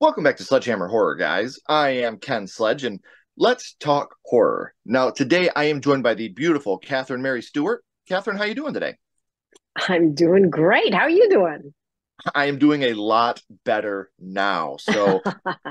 Welcome back to Sledgehammer Horror, guys. I am Ken Sledge, and let's talk horror. Now, today I am joined by the beautiful Catherine Mary Stewart. Catherine, how you doing today? I'm doing great. How are you doing? I am doing a lot better now.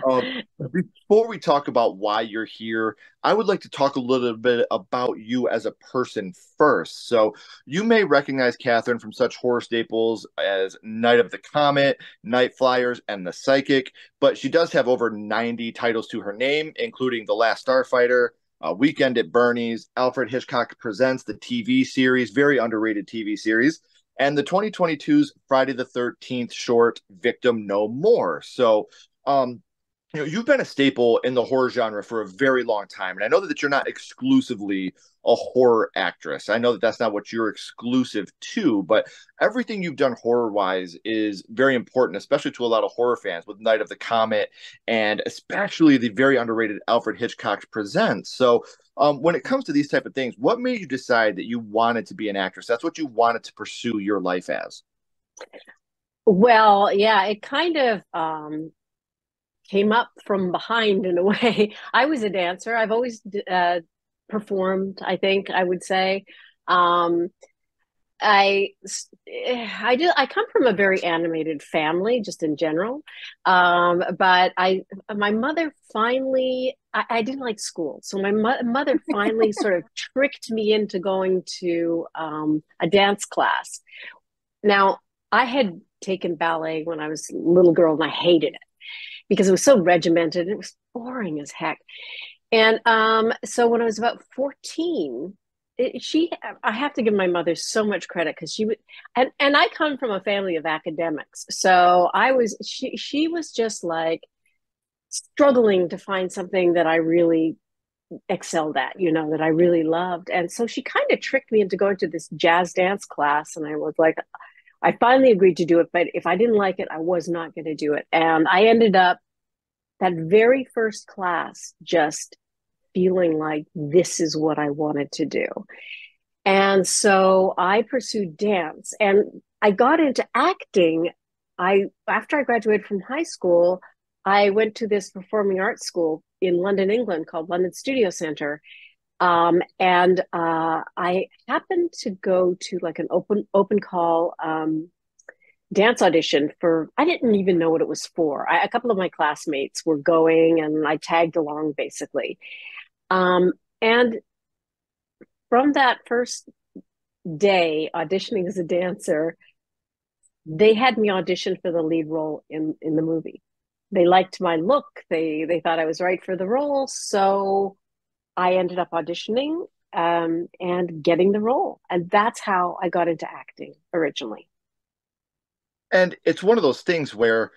Um, before we talk about why you're here, I would like to talk a little bit about you as a person first. So, you may recognize Catherine from such horror staples as Night of the Comet, Night Flyers, and The Psychic, but she does have over 90 titles to her name, including The Last Starfighter, Weekend at Bernie's, Alfred Hitchcock Presents, the TV series, very underrated TV series, and the 2022's Friday the 13th short Victim No More. Um, you've been a staple in the horror genre for a very long time, and I know that you're not exclusively a horror actress. I know that that's not what you're exclusive to, but everything you've done horror-wise is very important, especially to a lot of horror fans with Night of the Comet and especially the very underrated Alfred Hitchcock Presents. When it comes to these type of things, what made you decide that you wanted to be an actress? That's what you wanted to pursue your life as. Well, yeah, it kind of came up from behind in a way. I was a dancer. I've always performed, I think I would say. Um, I I come from a very animated family just in general. But my mother finally I didn't like school. So my mother finally sort of tricked me into going to a dance class. Now, I had taken ballet when I was a little girl and I hated it because it was so regimented and it was boring as heck. And so when I was about 14, I have to give my mother so much credit because she would, and I come from a family of academics. So she was just like struggling to find something that I really excelled at, that I really loved. And so she kind of tricked me into going to this jazz dance class. And I was like, I finally agreed to do it, but if I didn't like it, I was not going to do it. And I ended up that very first class just feeling like this is what I wanted to do. And so I pursued dance and I got into acting. After I graduated from high school, I went to this performing arts school in London, England called London Studio Center. And I happened to go to like an open call dance audition for, I didn't even know what it was for. A couple of my classmates were going and I tagged along basically. And from that first day auditioning as a dancer, they had me audition for the lead role in the movie. They liked my look. They thought I was right for the role. So I ended up auditioning and getting the role. And that's how I got into acting originally. And it's one of those things where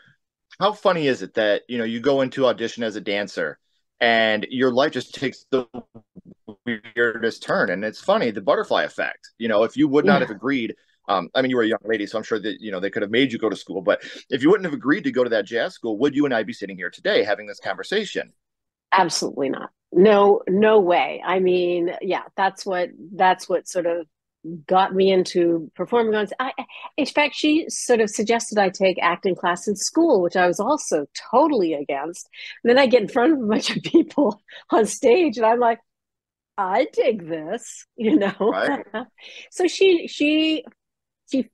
how funny is it that, you go into audition as a dancer and your life just takes the weirdest turn. And it's funny, the butterfly effect. If you would not Yeah, have agreed, I mean, you were a young lady, so I'm sure that, they could have made you go to school. But if you wouldn't have agreed to go to that jazz school, would you and I be sitting here today having this conversation? absolutely not. No, no way. I mean, yeah, that's what sort of got me into performing on. In fact, she sort of suggested I take acting class in school, which I was also totally against. And then I get in front of a bunch of people on stage, and I'm like, I dig this. Right. So she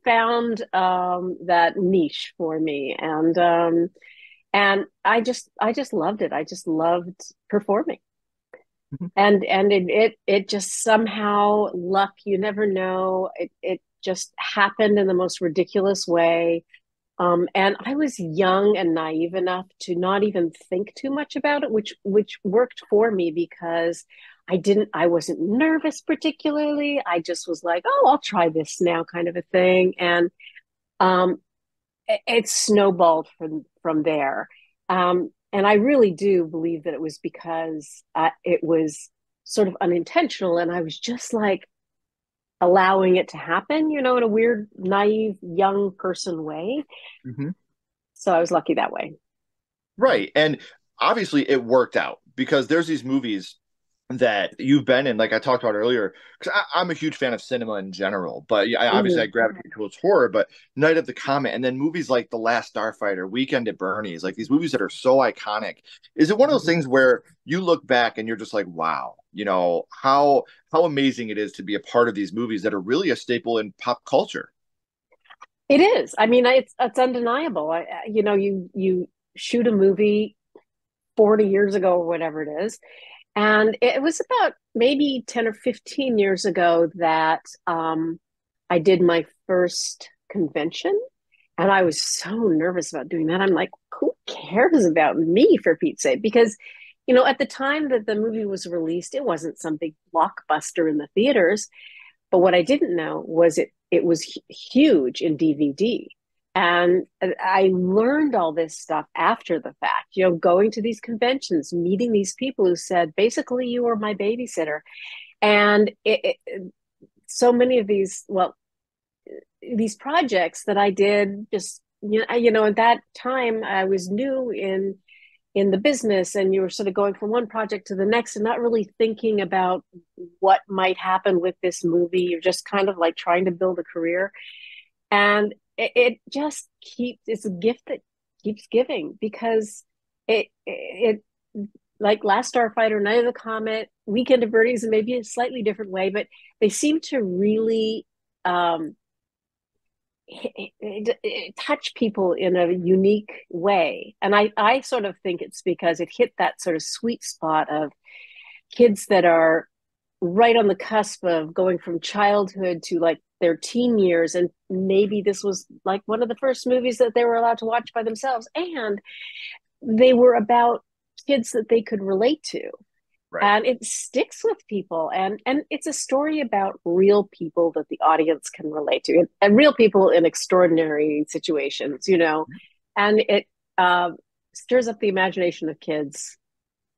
found that niche for me, and I just loved it. I just loved performing. Mhm. And it just somehow luck, you never know, it just happened in the most ridiculous way. And I was young and naive enough to not even think too much about it, which worked for me because I wasn't nervous particularly. I just was like, oh, I'll try this now, kind of a thing. And um it snowballed from there. And I really do believe that it was because it was sort of unintentional, and I was just like allowing it to happen, in a weird, naive, young person way. Mhm. So I was lucky that way. Right. And obviously it worked out because there's these movies. that you've been in, like I talked about earlier, because I'm a huge fan of cinema in general, but yeah, obviously I Mhm. gravitate towards horror, but Night of the Comet, and then movies like The Last Starfighter, Weekend at Bernie's, like these movies that are so iconic. Is it one of those things where you look back and you're just like, wow, how amazing it is to be a part of these movies that are really a staple in pop culture? It is. I mean, it's undeniable. You shoot a movie 40 years ago or whatever it is, and it was about maybe 10 or 15 years ago that I did my first convention. And I was so nervous about doing that. I'm like, who cares about me, for Pete's sake? Because, at the time that the movie was released, it wasn't some big blockbuster in the theaters. But what I didn't know was it was huge in DVD. And I learned all this stuff after the fact, going to these conventions, meeting these people who said, basically, you were my babysitter. And so many of these projects that I did, just, at that time I was new in the business, and you were sort of going from one project to the next and not really thinking about what might happen with this movie. You're just kind of like trying to build a career. And it just it's a gift that keeps giving, because it like Last Starfighter, Night of the Comet, Weekend of Birdies, and maybe a slightly different way, but they seem to really touch people in a unique way. And I sort of think it's because it hit that sort of sweet spot of kids that are right on the cusp of going from childhood to like their teen years. And maybe this was like one of the first movies that they were allowed to watch by themselves. And they were about kids that they could relate to, Right. and it sticks with people, and it's a story about real people that the audience can relate to, and real people in extraordinary situations, and it stirs up the imagination of kids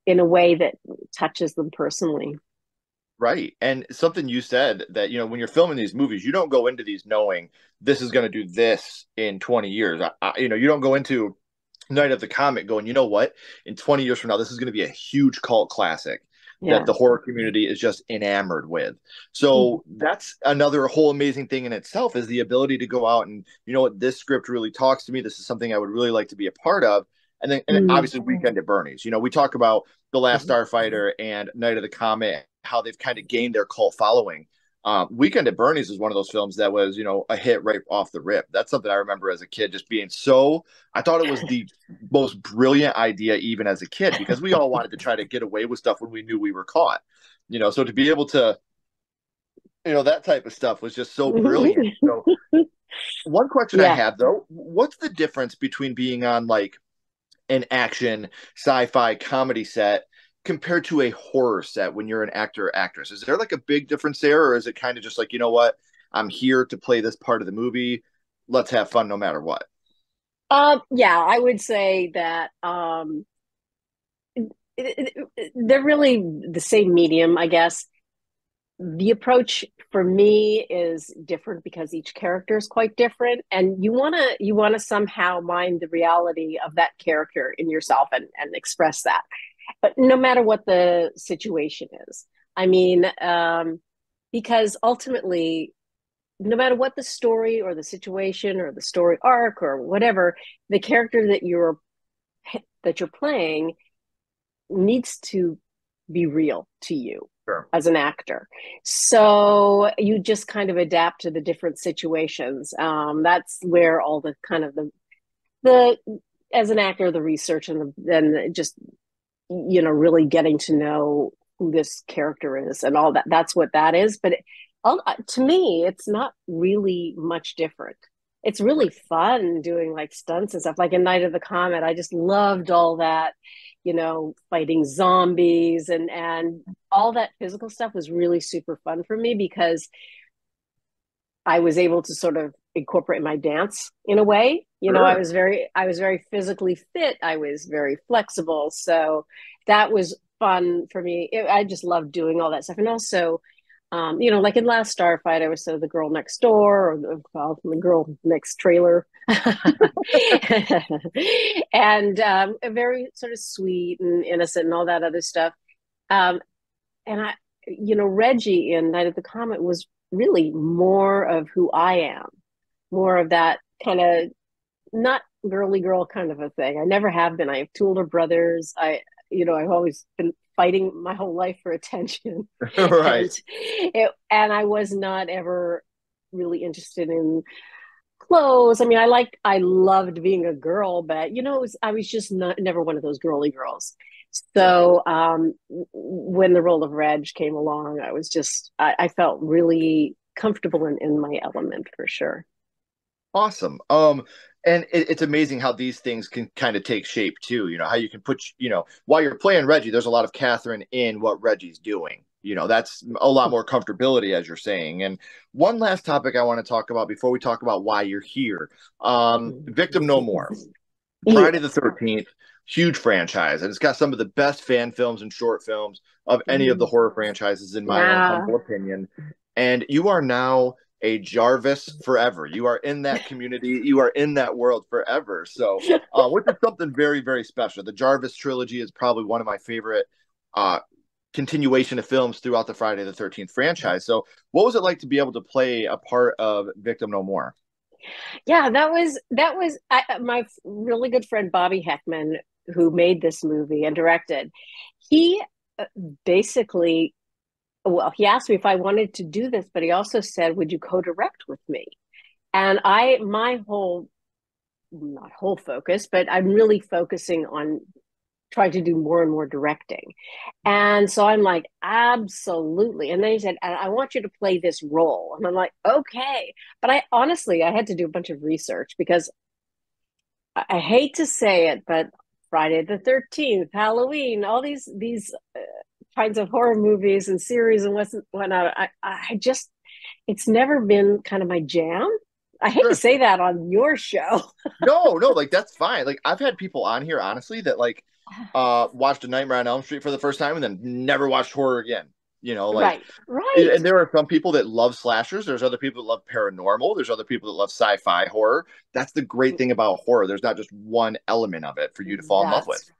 in a way that touches them personally. Right. And something you said that, when you're filming these movies, you don't go into these knowing this is going to do this in 20 years. You don't go into Night of the Comet going, you know what? In 20 years from now, this is going to be a huge cult classic that Yeah. the horror community is just enamored with. Mhm. So that's another whole amazing thing in itself, is the ability to go out and, you know what, this script really talks to me. This is something I would really like to be a part of. And Mhm. obviously Weekend at Bernie's. We talk about The Last Mhm. Starfighter and Night of the Comet, how they've kind of gained their cult following. Weekend at Bernie's is one of those films that was, a hit right off the rip. That's something I remember as a kid, just being so. I thought it was the most brilliant idea, even as a kid, because we all wanted to try to get away with stuff when we knew we were caught. So to be able to, that type of stuff was just so brilliant. So one question I Yeah. have though, what's the difference between being on like an action sci-fi comedy set compared to a horror set when you're an actor or actress? Is there like a big difference there, or is it kind of just like, you know what, I'm here to play this part of the movie, let's have fun no matter what? Yeah, I would say that they're really the same medium, I guess. The approach for me is different because each character is quite different, and you want to somehow mind the reality of that character in yourself, and express that, but no matter what the situation is. I mean, because ultimately, no matter what the story or the situation or the story arc or whatever, the character that you're playing needs to be real to you Sure. as an actor. So you just kind of adapt to the different situations. That's where all the kind of the as an actor, the research and just really getting to know who this character is and all that. That's what that is. But to me, it's not really much different. It's really Right. fun doing like stunts and stuff. Like in Night of the Comet, I just loved all that, fighting zombies and all that physical stuff was really super fun for me because I was able to sort of incorporate my dance in a way. Sure. I was very physically fit. I was very flexible. So that was fun for me. I just loved doing all that stuff. And also, like in Last Starfight, I was the girl next door, or the girl next trailer. And very sort of sweet and innocent and all that other stuff. Um, Reggie in Night of the Comet was really more of who I am, more of that kind of not girly girl kind of a thing. I never have been. I have two older brothers. I've always been fighting my whole life for attention, and Right. I was not ever really interested in clothes. I mean, I loved being a girl, but I was just not never one of those girly girls. Sure. So when the role of Reg came along, I felt really comfortable in my element for sure. Awesome. And it's amazing how these things can kind of take shape too. You know, how you can put, while you're playing Reggie, there's a lot of Catherine in what Reggie's doing. You know, that's a lot more comfortability, as you're saying. And one last topic I want to talk about before we talk about why you're here. Victim No More. Friday the Yes. 13th, huge franchise. And it's got some of the best fan films and short films of any of the horror franchises, in my own Yeah. humble opinion. And you are now a Jarvis forever. You are in that community. You are in that world forever. So, which is something very, very special. The Jarvis trilogy is probably one of my favorite uh, continuation of films throughout the Friday the 13th franchise. So, what was it like to be able to play a part of Victim No More? Yeah, my really good friend Bobby Heckman, who made this movie and directed. He basically, well, he asked me if I wanted to do this, but he also said, "Would you co-direct with me?" And my whole, not whole focus, but I'm really focusing on trying to do more and more directing. And so I'm like, absolutely. And then he said, and I want you to play this role. And I'm like, okay. But I had to do a bunch of research because I hate to say it, but Friday the 13th, Halloween, all these kinds of horror movies and series and whatnot, I just, it's never been kind of my jam. I hate to Sure. say that on your show. No, no, like that's fine. Like I've had people on here, honestly, that like watched a Nightmare on Elm Street for the first time and then never watched horror again. You know, like Right, right. and there are some people that love slashers. There's other people that love paranormal. There's other people that love sci-fi horror. That's the great thing about horror. There's not just one element of it for you to fall in love with. That's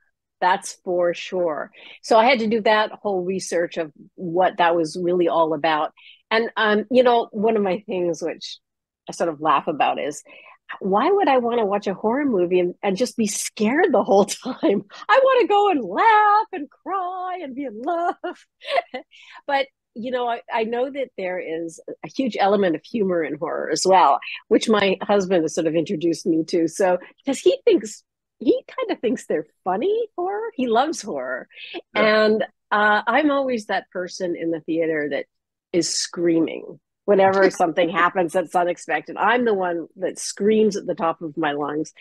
that's for sure. So I had to do that whole research of what that was really all about. And one of my things which I sort of laugh about is why would I want to watch a horror movie and just be scared the whole time? I want to go and laugh and cry and be in love. But I know that there is a huge element of humor in horror as well, which my husband has sort of introduced me to. So because he kind of thinks they're funny horror. He loves horror. Sure. And I'm always that person in the theater that is screaming whenever something happens that's unexpected. I'm the one that screams at the top of my lungs.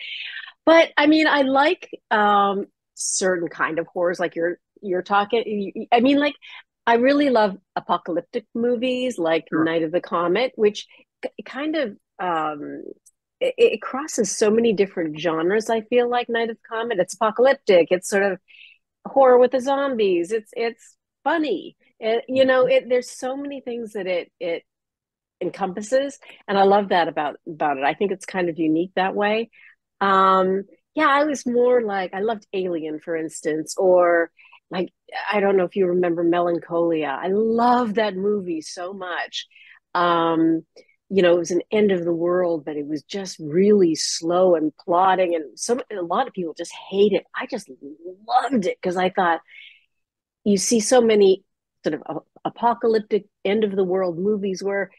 But I mean, I like certain kind of horrors, like you're talking. I mean, like I really love apocalyptic movies, like Sure. Night of the Comet, which kind of it crosses so many different genres. I feel like Night of the Comet. It's apocalyptic. It's sort of horror with the zombies. It's funny. There's so many things that it encompasses, and I love that about it. I think it's kind of unique that way. Yeah, I was more like I loved Alien, for instance, or like I don't know if you remember Melancholia. I love that movie so much. Um, it was an end of the world, but it was just really slow and plodding, and a lot of people just hate it. I just loved it because I thought you see so many sort of apocalyptic end of the world movies where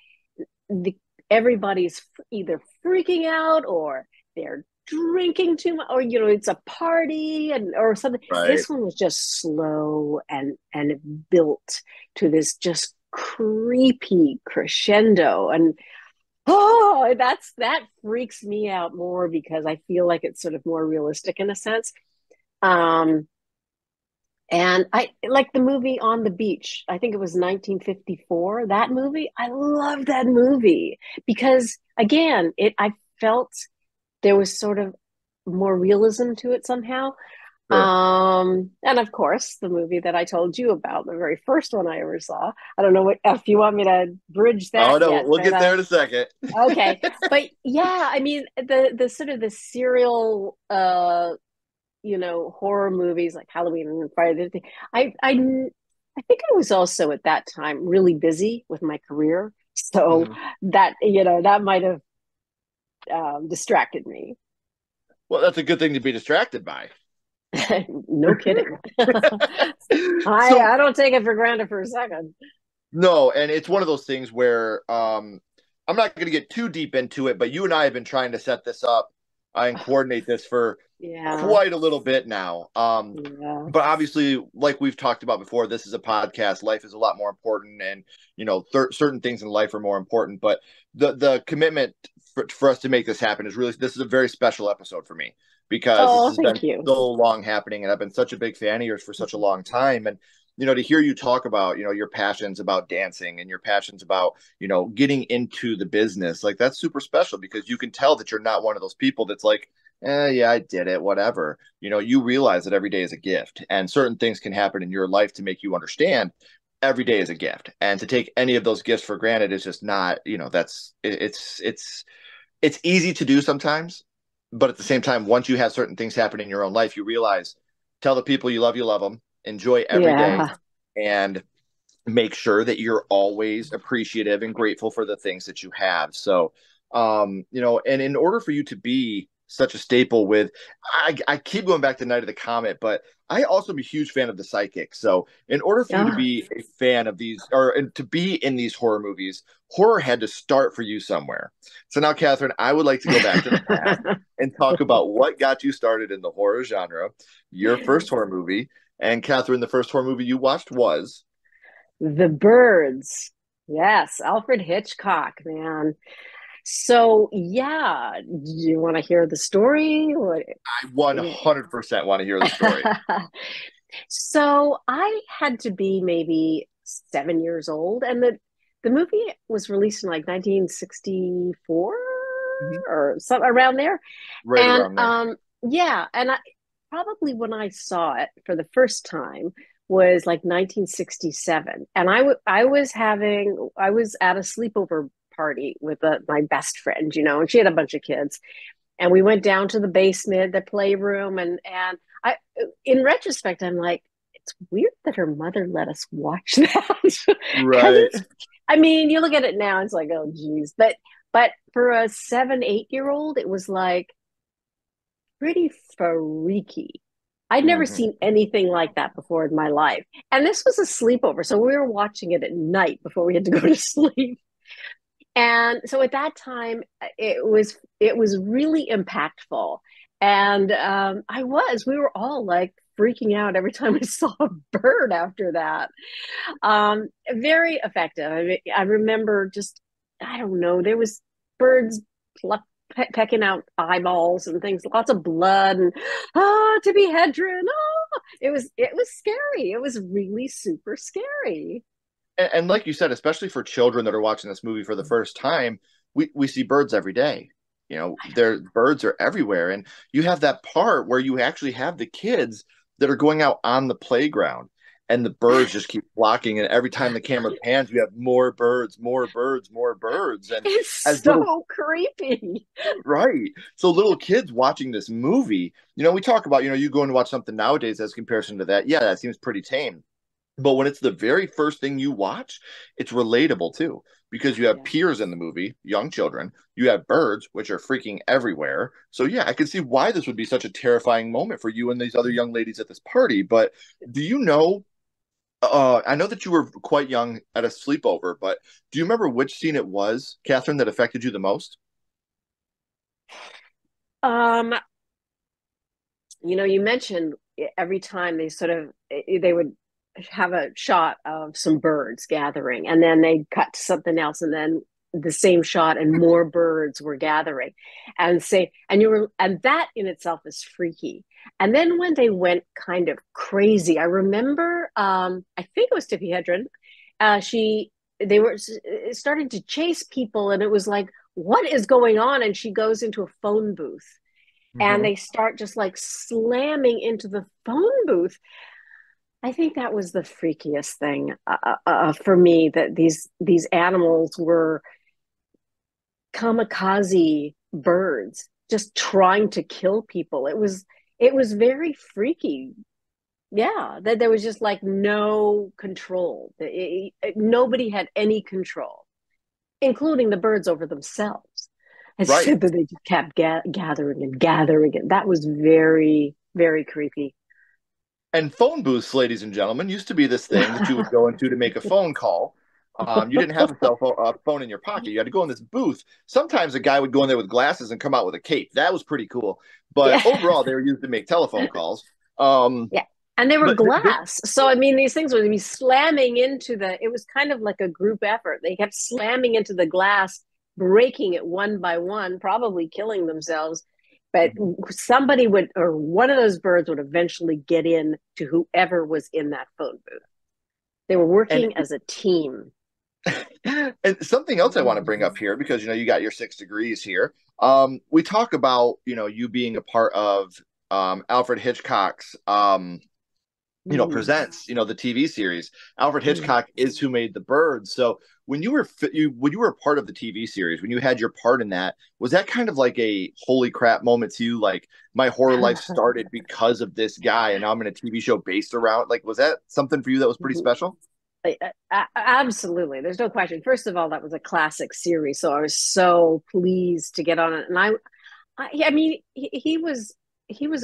the everybody's either freaking out or they're drinking too much, or it's a party and or something. Right. This one was just slow and built to this just creepy crescendo. And that freaks me out more because I feel like it's sort of more realistic in a sense. um and I like the movie On the Beach. I think it was 1954. That movie, I love that movie because again, I felt there was sort of more realism to it somehow. Sure. And of course, the movie that I told you about, the very first one I ever saw. I don't know if you want me to bridge Oh that no, yet, we'll but get there in a second. okay. But yeah, I mean the sort of the serial horror movies like Halloween and Friday the 13th. I I think I was also at that time really busy with my career. So Mhm. that, that might have distracted me. Well, that's a good thing to be distracted by. No kidding. So I don't take it for granted for a second. no, and it's one of those things where I'm not going to get too deep into it, but you and I have been trying to set this up and coordinate this for Yeah. quite a little bit now. Yeah. But obviously, like we've talked about before, this is a podcast. Life is a lot more important, and certain things in life are more important. But the commitment for us to make this happen is really, this is a very special episode for me because this Oh, has been thank you. so long happening, and I've been such a big fan of yours for such a long time. And to hear you talk about your passions about dancing and your passions about getting into the business, like that's super special because you can tell that you're not one of those people that's like, yeah, I did it, whatever. You realize that every day is a gift, and certain things can happen in your life to make you understand every day is a gift. And to take any of those gifts for granted is just not, that's it's easy to do sometimes, but at the same time, once you have certain things happen in your own life, you realize, tell the people you love them, enjoy every day, Yeah. and make sure that you're always appreciative and grateful for the things that you have. So, and in order for you to be such a staple with, I keep going back to Night of the Comet, but I also am a huge fan of the Psychic. So, in order for you to Oh. be a fan of these, or to be in these horror movies, horror had to start for you somewhere. So now, Catherine, I would like to go back to the past and talk about what got you started in the horror genre, your first horror movie. And Catherine, the first horror movie you watched was The Birds. Yes, Alfred Hitchcock, man. So, yeah, do you want to hear the story? What? I 100% want to hear the story. So, I had to be maybe 7 years old, and the movie was released in like 1964 Mhm. or something around there. Right And around there. yeah, and I probably when I saw it for the first time was like 1967, and I was at a sleepover party with my best friend, and she had a bunch of kids, and we went down to the basement, the playroom, and I, in retrospect, I'm like, it's weird that her mother let us watch that because Right. I mean, you look at it now, it's like, oh, geez, but for a 7, 8 year old, it was like pretty freaky. I'd never Hmm. seen anything like that before in my life. And this was a sleepover. So we were watching it at night before we had to go to sleep. And so at that time, it was really impactful. And we were all like freaking out every time we saw a bird after that. Very effective. I mean, I remember just, I don't know, there was birds pecking out eyeballs and things, lots of blood, and to be Hedron. It was scary. It was really super scary. And like you said, especially for children that are watching this movie for the first time, we see birds every day. Their birds are everywhere. And you have that part where you actually have the kids that are going out on the playground and the birds just keep flocking. And every time the camera pans, you have more birds, more birds, more birds. And It's as little so creepy. right. So little kids watching this movie, we talk about, you going to watch something nowadays as comparison to that. Yeah, that seems pretty tame. But when it's the very first thing you watch, it's relatable too, because you have Yeah. peers in the movie, young children, you have birds, which are freaking everywhere. So yeah, I can see why this would be such a terrifying moment for you and these other young ladies at this party. But do you know, I know that you were quite young at a sleepover, but do you remember which scene it was, Catherine, that affected you the most? Um, you mentioned every time they would have a shot of some birds gathering, and then they'd cut to something else, and then the same shot, and more birds were gathering, and that in itself is freaky. And then when they went kind of crazy, I remember, I think it was Tippi Hedren. She They were starting to chase people, and it was like, what is going on? And she goes into a phone booth and Mm-hmm. they start just like slamming into the phone booth. I think that was the freakiest thing for me, that these animals were kamikaze birds just trying to kill people. It was very freaky. Yeah, that there was just like no control. Nobody had any control, including the birds over themselves. And Right. so that they just kept gathering and gathering, and that was very, very creepy. And phone booths, ladies and gentlemen, used to be this thing that you would go into to make a phone call. You didn't have a phone in your pocket. You had to go in this booth. Sometimes a guy would go in there with glasses and come out with a cape. That was pretty cool. But Yeah, overall, they were used to make telephone calls. Um, yeah. And they were but glass. So, I mean, these things would be slamming into it was kind of like a group effort. They kept slamming into the glass, breaking it one by one, probably killing themselves. But somebody would, or one of those birds would eventually get in to whoever was in that phone booth. They were and working as a team. and something else I want to bring up here because you got your 6 degrees here. We talk about you being a part of Alfred Hitchcock's Mm. presents the TV series. Alfred Mm. Hitchcock is who made the birds. So when you were a part of the TV series, when you had your part in that, was that kind of like a holy crap moment to you? Like my horror life started because of this guy, and now I'm in a TV show based around. Like, was that something for you that was pretty special? Absolutely. There's no question. First of all, that was a classic series, so I was so pleased to get on it. And I mean, he was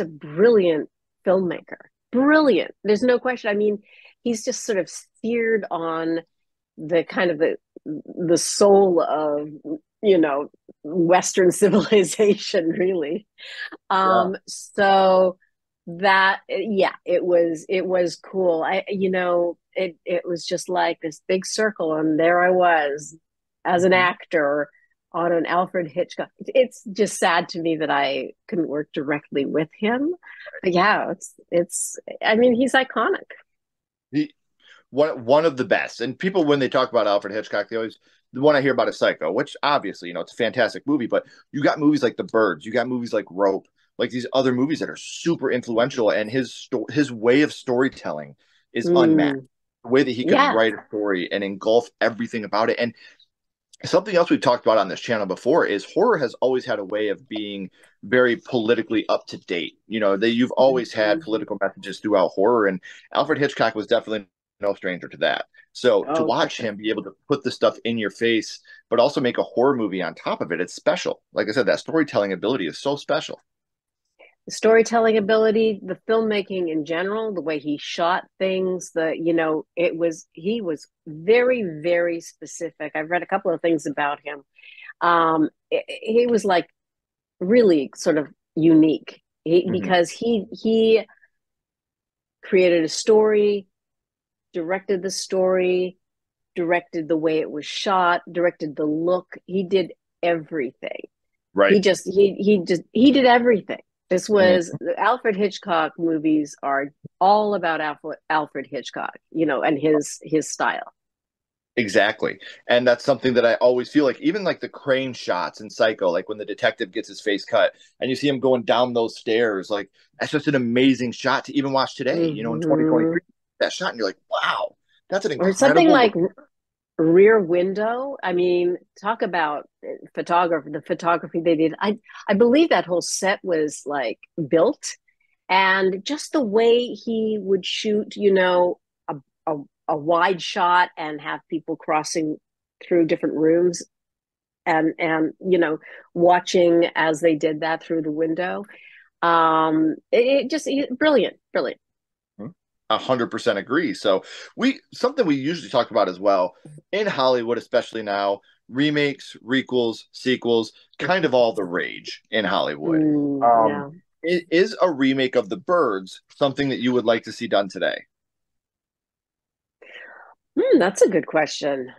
a brilliant filmmaker. Brilliant. There's no question. I mean, he's just sort of steered on the kind of the soul of Western civilization, really. Yeah. So that yeah, it was cool. It was just like this big circle, and there I was as an Mhm. actor on an Alfred Hitchcock. It's just sad to me that I couldn't work directly with him. But yeah, it's I mean, he's iconic. He, one of the best. And people, when they talk about Alfred Hitchcock, they always the one I hear about is Psycho, which obviously it's a fantastic movie. But you got movies like The Birds, you got movies like Rope, like these other movies that are super influential, and his way of storytelling is unmatched. Mm, The way that he can yeah. write a story and engulf everything about it. And something else we've talked about on this channel before is horror has always had a way of being very politically up to date. You've always had Mhm. political messages throughout horror, and Alfred Hitchcock was definitely no stranger to that. So to Oh, for watch sure. him be able to put the stuff in your face, but also make a horror movie on top of it, it's special. Like I said, that storytelling ability is so special. The storytelling ability, the filmmaking in general, the way he shot things, he was very, very specific. I've read a couple of things about him. He was like really sort of unique Hmm. because he created a story, directed the story, directed the way it was shot, directed the look. He did everything. Right. He did everything. This was Mhm. the Alfred Hitchcock movies are all about Alfred Hitchcock, and his style. Exactly. And that's something that I always feel like, even like the crane shots in Psycho, like when the detective gets his face cut and you see him going down those stairs, like that's just an amazing shot to even watch today, in Hmm. 2023. That shot, and you're like, wow, that's an Or something incredible like look. Rear Window. I mean, talk about the photography they did. I believe that whole set was like built, and just the way he would shoot, a, a, a wide shot and have people crossing through different rooms, and watching as they did that through the window. It just brilliant, brilliant. 100% agree. So we something we usually talk about as well in Hollywood, especially now, remakes, requels, sequels, kind of all the rage in Hollywood. Yeah. Is a remake of The Birds something that you would like to see done today? That's a good question.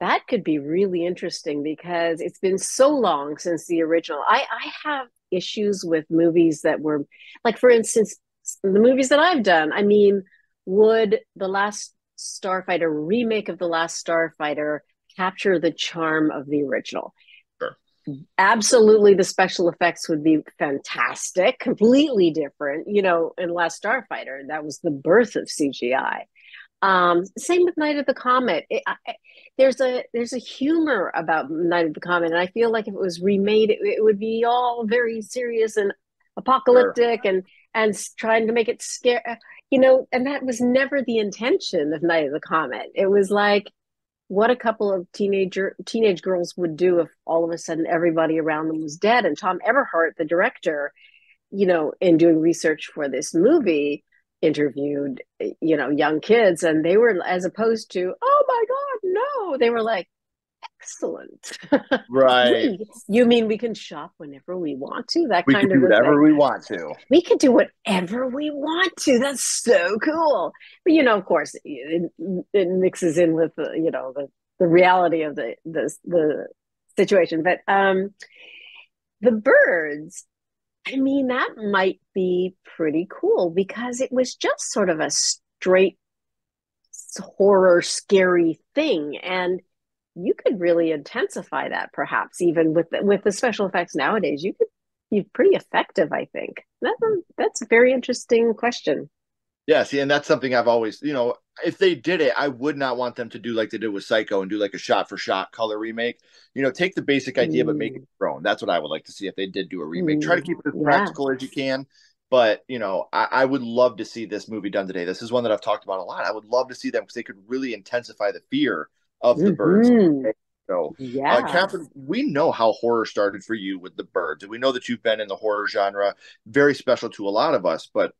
That could be really interesting because it's been so long since the original. I have issues with movies that were, like, for instance, the movies that I've done. I mean, would the Last Starfighter remake of the Last Starfighter capture the charm of the original? Sure. Absolutely, the special effects would be fantastic, completely different. In Last Starfighter, that was the birth of CGI. Same with Night of the Comet. There's a humor about Night of the Comet, and I feel like if it was remade, it would be all very serious and Sure. apocalyptic and trying to make it scare, and that was never the intention of Night of the Comet. It was like what a couple of teenage girls would do if all of a sudden everybody around them was dead. And Tom Everhart, the director, in doing research for this movie, interviewed, young kids, and they were, as opposed to, oh my God, no, they were like, excellent. Right. You mean we can shop whenever we want to? That We kind could do of a whatever thing. we want to. We could do whatever we want to. That's so cool. But of course, it mixes in with the reality of the situation. But the birds, I mean, that might be pretty cool because it was just sort of a straight horror, scary thing, and you could really intensify that, perhaps even with the special effects nowadays. You could be pretty effective, I think. That's a very interesting question. Yeah, see, and that's something I've always, if they did it, I would not want them to do like they did with Psycho and do like a shot for shot color remake. Take the basic idea, but make it Mm, your own. That's what I would like to see if they did do a remake. Try to mm, keep it as yeah. practical as you can. But, I would love to see this movie done today. This is one that I've talked about a lot. I would love to see them because they could really intensify the fear of the birds. Hmm. So, Yeah. Catherine, we know how horror started for you with the birds, and we know that you've been in the horror genre, very special to a lot of us. But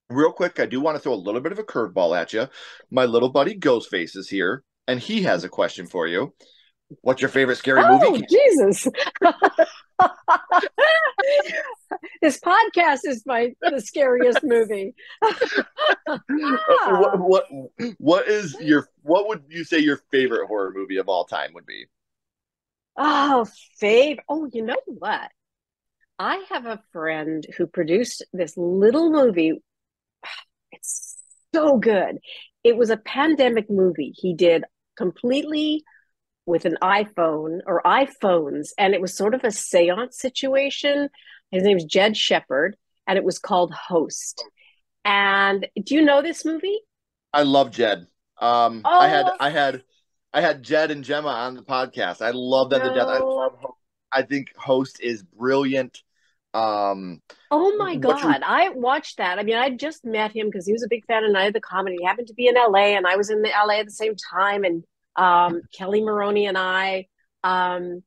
real quick, I do want to throw a little bit of a curveball at you. My little buddy Ghostface is here, and he has a question for you. What's your favorite scary movie? Oh, Jesus. This podcast is the scariest movie. what, Ah. what what would you say your favorite horror movie of all time would be? Oh, fave. Oh, you know what? I have a friend who produced this little movie. It's so good. It was a pandemic movie he did completely with an iPhone or iPhones, and it was sort of a seance situation. His name's Jed Shepard, and it was called Host. And do you know this movie? I love Jed. I had Oh, I had I had Jed and Gemma on the podcast. I love them to death. I no. love Host. I think Host is brilliant. Um, Oh my what you God. I watched that. I mean, I just met him because he was a big fan of Night of the Comedy. He happened to be in LA and I was in the LA at the same time. And Kelly Maroney and I um,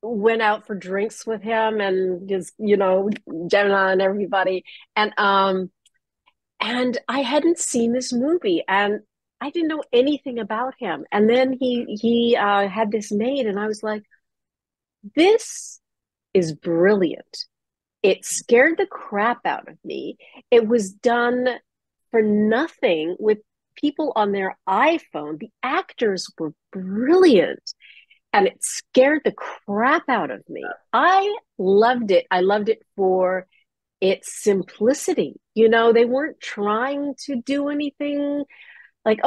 went out for drinks with him and just, Gemini and everybody. And I hadn't seen this movie and I didn't know anything about him. And then he had this made and I was like, this is brilliant. It scared the crap out of me. It was done for nothing with people on their iPhone. The actors were brilliant and it scared the crap out of me. I loved it. I loved it for its simplicity. They weren't trying to do anything like,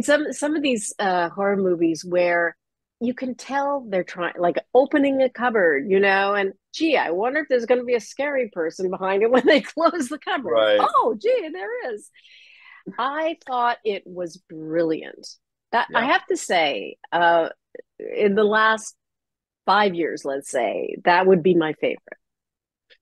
some of these horror movies where you can tell they're trying, like opening a cupboard, and gee, I wonder if there's going to be a scary person behind it when they close the cupboard. right? Oh, gee, there is. I thought it was brilliant. That I Yeah. have to say, in the last 5 years, let's say, that would be my favorite.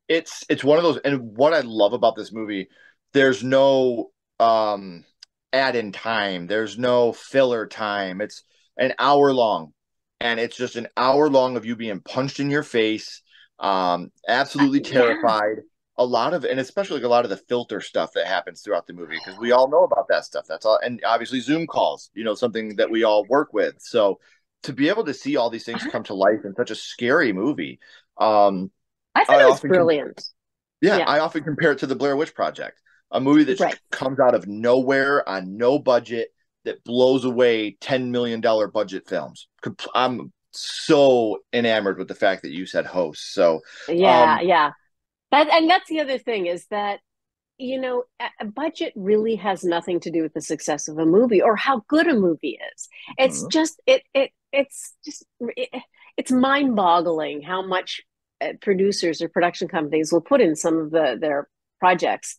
It's one of those, and what I love about this movie, there's no add in time, there's no filler time. It's an hour long, and it's just an hour long of you being punched in your face, absolutely Yeah. terrified. A lot of, and especially like a lot of the filter stuff that happens throughout the movie, because we all know about that stuff. That's all, and obviously Zoom calls, something that we all work with. So to be able to see all these things come to life in such a scary movie, um, I thought I it was often brilliant. yeah, Yeah, I often compare it to the Blair Witch Project, a movie that right. just comes out of nowhere on no budget that blows away $10 million budget films. I'm so enamored with the fact that you said host. So, Yeah, um, yeah. That's the other thing is that a budget really has nothing to do with the success of a movie or how good a movie is. It's mhm, just it's mind-boggling how much producers or production companies will put in some of their projects,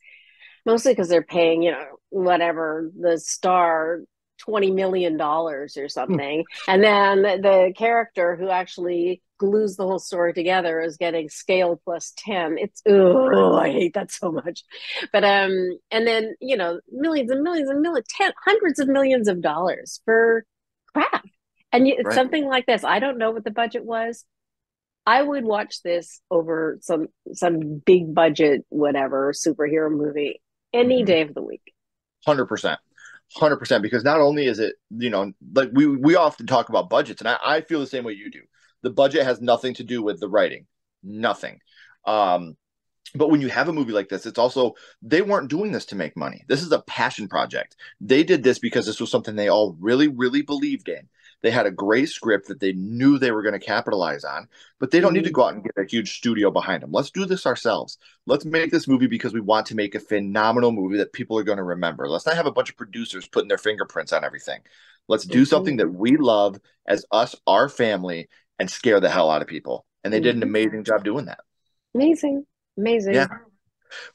mostly because they're paying, whatever the star $20 million or something. And then the character who actually glues the whole story together is getting scale plus 10. It's, oh, I hate that so much. But, and then, you know, millions and millions and millions, hundreds of millions of dollars for crap. And Right. something like this, I don't know what the budget was. I would watch this over some big budget, whatever, superhero movie any day of the week. 100%. 100%, because not only is it, you know, like we often talk about budgets, and I feel the same way you do. The budget has nothing to do with the writing, nothing. But when you have a movie like this, it's also, they weren't doing this to make money. This is a passion project. They did this because this was something they all really, really believed in. They had a great script that they knew they were going to capitalize on, but they don't need to go out and get a huge studio behind them. Let's do this ourselves. Let's make this movie because we want to make a phenomenal movie that people are going to remember. Let's not have a bunch of producers putting their fingerprints on everything. Let's do something that we love as us, our family, and scare the hell out of people. And they did an amazing job doing that. Amazing. Amazing. Yeah.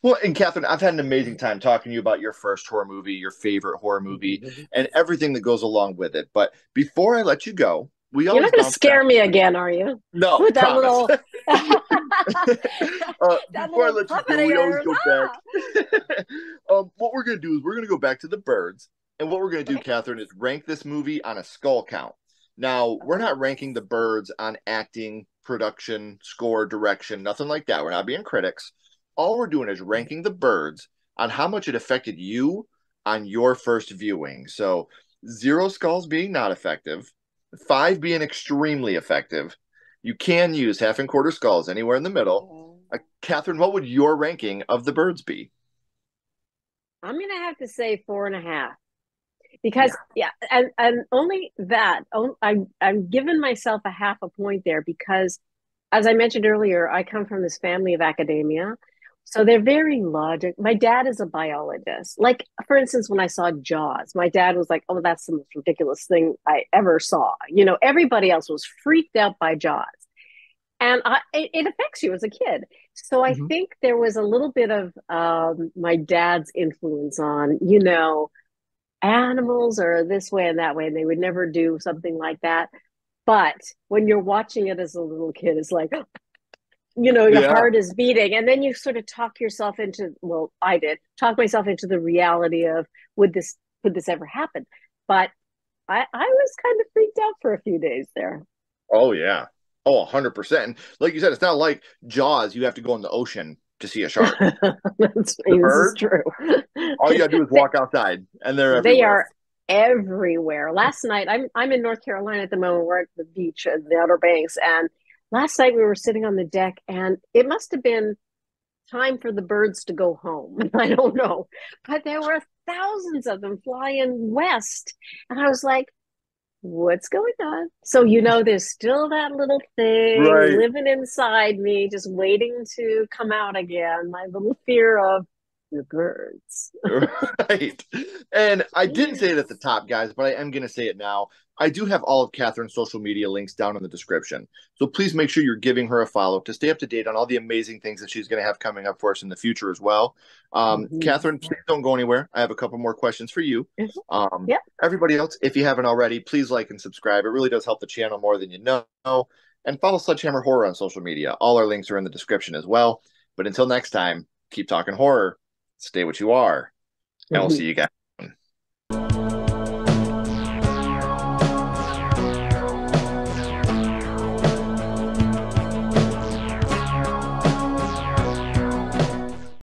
Well, and Catherine, I've had an amazing time talking to you about your first horror movie, your favorite horror movie, and everything that goes along with it. But before I let you go, you're not going to scare me again, are you? No, with that promise. little. Before I let you go, we always go back. What we're going to do is we're going to go back to the birds, and what we're going to do, Catherine, is rank this movie on a skull count. Now, we're not ranking the birds on acting, production, score, direction, nothing like that. We're not being critics. All we're doing is ranking the birds on how much it affected you on your first viewing. So 0 skulls being not effective, 5 being extremely effective. You can use half and quarter skulls anywhere in the middle. Catherine, what would your ranking of the birds be? I'm going to have to say 4.5. Because and only that I'm giving myself a half a point there because, as I mentioned earlier, I come from this family of academia, so they're very logic. My dad is a biologist. Like, for instance, when I saw Jaws, my dad was like, "Oh, that's the most ridiculous thing I ever saw." You know, everybody else was freaked out by Jaws, and it affects you as a kid. So I think there was a little bit of my dad's influence on, you know, animals are this way and that way, and they would never do something like that. But when you're watching it as a little kid, it's like, you know, your heart is beating, and then you sort of talk yourself into, well, I did talk myself into the reality of could this ever happen? But I was kind of freaked out for a few days there. Oh yeah. Oh, 100%. And like you said, it's not like Jaws, you have to go in the ocean to see a shark. This is true. All you gotta do is walk outside, and they're everywhere. They are everywhere. Last night, I'm in North Carolina at the moment. We're at the beach at the Outer Banks, and last night we were sitting on the deck, and it must have been time for the birds to go home. I don't know, but there were thousands of them flying west, and I was like, what's going on? So, you know, there's still that little thing living inside me, just waiting to come out again. My little fear of the birds. Right. And I didn't say it at the top, guys, but I am going to say it now. I do have all of Catherine's social media links down in the description. So please make sure you're giving her a follow to stay up to date on all the amazing things that she's going to have coming up for us in the future as well. Catherine, please don't go anywhere. I have a couple more questions for you. Everybody else, if you haven't already, please like and subscribe. It really does help the channel more than you know. And follow Sledgehammer Horror on social media. All our links are in the description as well. But until next time, keep talking horror, stay what you are, and we'll see you guys.